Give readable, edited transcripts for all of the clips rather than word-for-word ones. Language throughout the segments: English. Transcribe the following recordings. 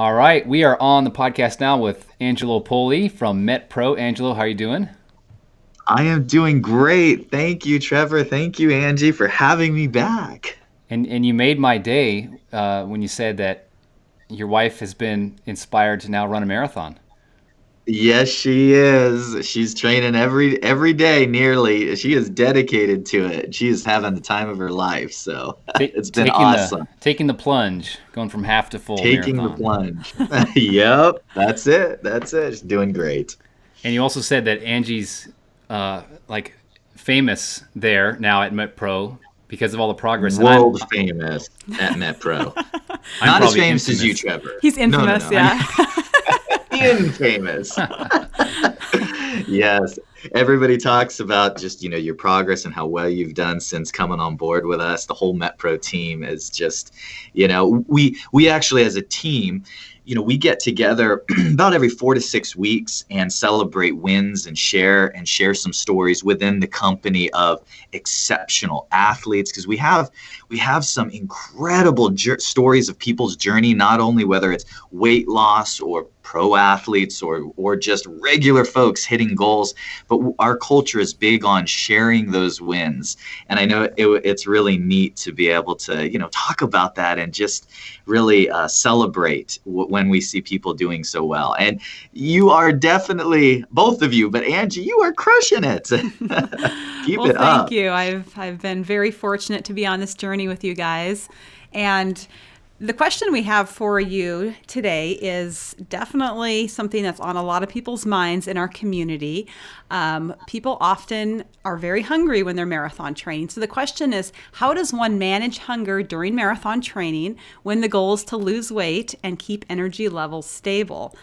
All right, we are on the podcast now with Angelo Poli from MetPro. Angelo, how are you doing? I am doing great. Thank you, Trevor. Thank you, Angie, for having me back. And you made my day when you said that your wife has been inspired to now run a marathon. Yes, she is. She's training every day nearly. She is dedicated to it. She is having the time of her life. So it's been Taking the awesome. taking the plunge, going from half to full Taking the marathon. plunge. Yep, that's it. That's it. She's doing great. And you also said that Angie's like famous there now at MetPro because of all the progress. And I'm World famous at MetPro. I'm Not as probably famous as you, infamous. Trevor. He's No, no, infamous, no. I'm yeah. infamous. Yes. Everybody talks about just, your progress and how well you've done since coming on board with us. The whole MetPro team is just, we actually as a team, we get together about every 4 to 6 weeks and celebrate wins and share some stories within the company of exceptional athletes because we have some incredible stories of people's journey, not only whether it's weight loss or pro athletes or just regular folks hitting goals, but our culture is big on sharing those wins. And I know it's really neat to be able to talk about that and just really celebrate when we see people doing so well. And you are definitely, both of you, but Angie, you are crushing it. Keep Well, it thank up. you. I've been very fortunate to be on this journey with you guys. And the question we have for you today is definitely something that's on a lot of people's minds in our community. People often are very hungry when they're marathon training. So the question is, how does one manage hunger during marathon training when the goal is to lose weight and keep energy levels stable?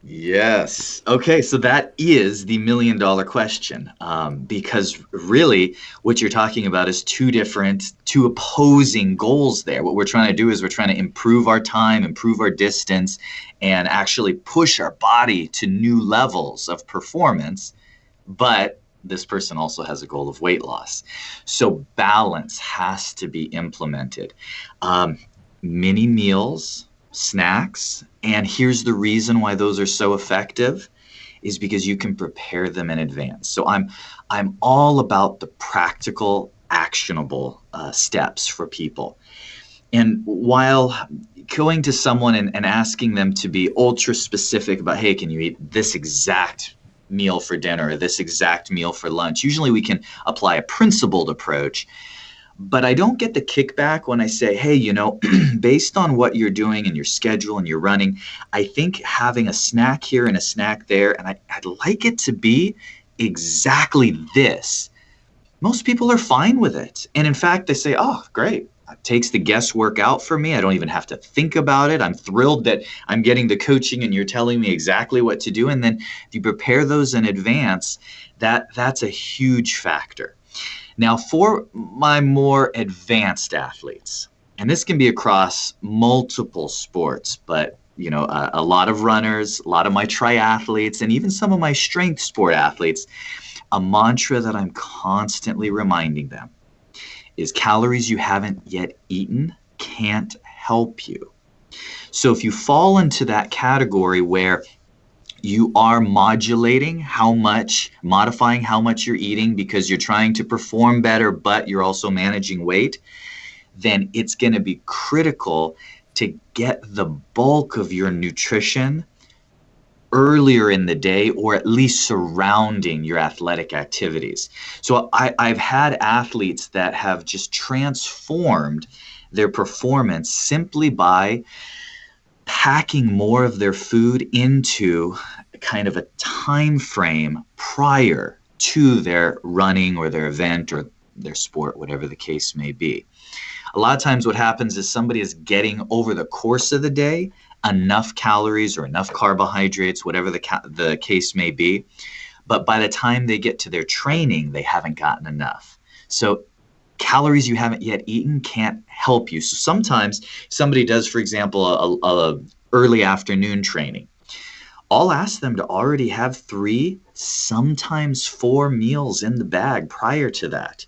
Yes. Okay, so that is the $1 million question, because really what you're talking about is two opposing goals there. What we're trying to do is we're trying to improve our time, improve our distance, and actually push our body to new levels of performance. But this person also has a goal of weight loss. So balance has to be implemented. Um, Mini meals, snacks, and here's the reason why those are so effective is because you can prepare them in advance. So I'm all about the practical, actionable steps for people. And while going to someone and asking them to be ultra specific about, hey, can you eat this exact meal for dinner or this exact meal for lunch? Usually we can apply a principled approach, but I don't get the kickback when I say, hey, based on what you're doing and your schedule and your running, I think having a snack here and a snack there, and I'd like it to be exactly this. Most people are fine with it. And in fact, they say, oh, great. It takes the guesswork out for me. I don't even have to think about it. I'm thrilled that I'm getting the coaching and you're telling me exactly what to do. And then if you prepare those in advance, that's a huge factor. Now, for my more advanced athletes, and this can be across multiple sports, but a lot of runners, a lot of my triathletes, and even some of my strength sport athletes, a mantra that I'm constantly reminding them is calories you haven't yet eaten can't help you. So if you fall into that category where you are modulating modifying how much you're eating because you're trying to perform better, but you're also managing weight, then it's going to be critical to get the bulk of your nutrition earlier in the day or at least surrounding your athletic activities. So I've had athletes that have just transformed their performance simply by packing more of their food into kind of a time frame prior to their running or their event or their sport, whatever the case may be. A lot of times what happens is somebody is getting over the course of the day enough calories or enough carbohydrates, whatever the case may be. But by the time they get to their training, they haven't gotten enough. So calories you haven't yet eaten can't help you. So sometimes somebody does, for example, a early afternoon training. I'll ask them to already have 3, sometimes 4 meals in the bag prior to that.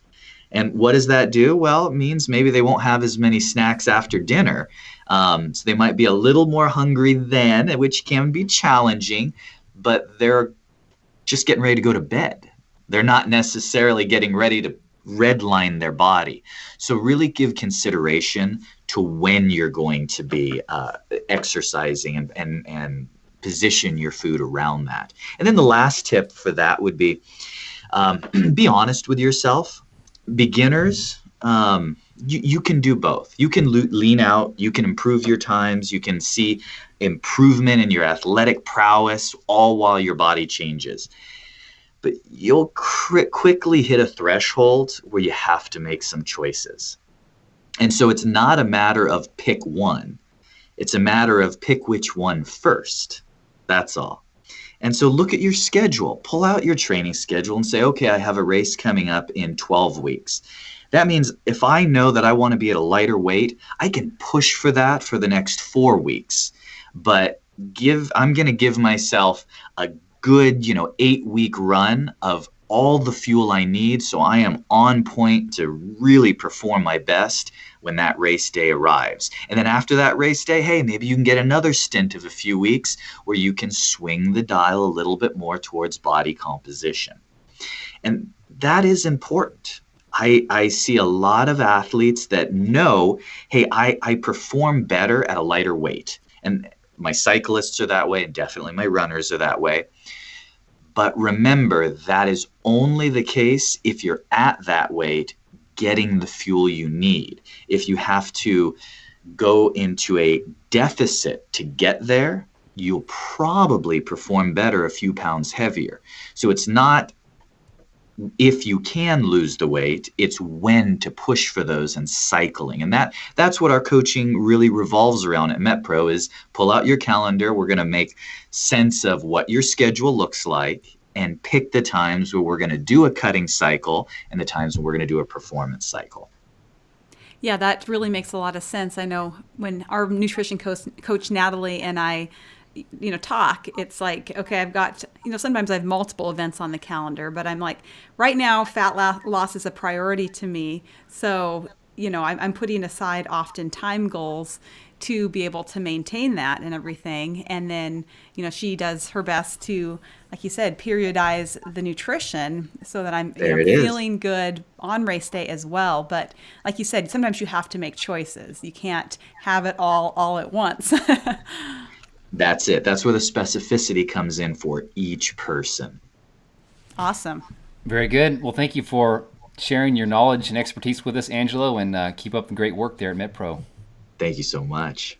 And what does that do? Well, it means maybe they won't have as many snacks after dinner, So they might be a little more hungry then, which can be challenging, but they're just getting ready to go to bed. They're not necessarily getting ready to redline their body. So really give consideration to when you're going to be exercising and position your food around that. And then the last tip for that would be honest with yourself. Beginners, you can do both. You can lean out, you can improve your times, you can see improvement in your athletic prowess, all while your body changes. But you'll quickly hit a threshold where you have to make some choices. And so it's not a matter of pick one. It's a matter of pick which one first. That's all. And so look at your schedule. Pull out your training schedule and say, okay, I have a race coming up in 12 weeks. That means if I know that I want to be at a lighter weight, I can push for that for the next 4 weeks. But I'm going to give myself a good, 8-week run of all the fuel I need, so I am on point to really perform my best when that race day arrives. And then after that race day, hey, maybe you can get another stint of a few weeks where you can swing the dial a little bit more towards body composition. And that is important. I see a lot of athletes that know, hey, I perform better at a lighter weight. And my cyclists are that way, and definitely my runners are that way. But remember, that is only the case if you're at that weight getting the fuel you need. If you have to go into a deficit to get there, you'll probably perform better a few pounds heavier. So it's not if you can lose the weight, it's when to push for those and cycling. And that's what our coaching really revolves around at MetPro is pull out your calendar. We're going to make sense of what your schedule looks like and pick the times where we're going to do a cutting cycle and the times when we're going to do a performance cycle. Yeah, that really makes a lot of sense. I know when our nutrition coach Natalie and I talk, it's like, okay, I've got, sometimes I have multiple events on the calendar, but I'm like, right now, fat loss is a priority to me. So, I'm putting aside often time goals to be able to maintain that and everything. And then, she does her best to, like you said, periodize the nutrition so that I'm feeling good on race day as well. But like you said, sometimes you have to make choices. You can't have it all at once. That's it. That's where the specificity comes in for each person. Awesome. Very good. Well, thank you for sharing your knowledge and expertise with us, Angelo, and keep up the great work there at MetPro. Thank you so much.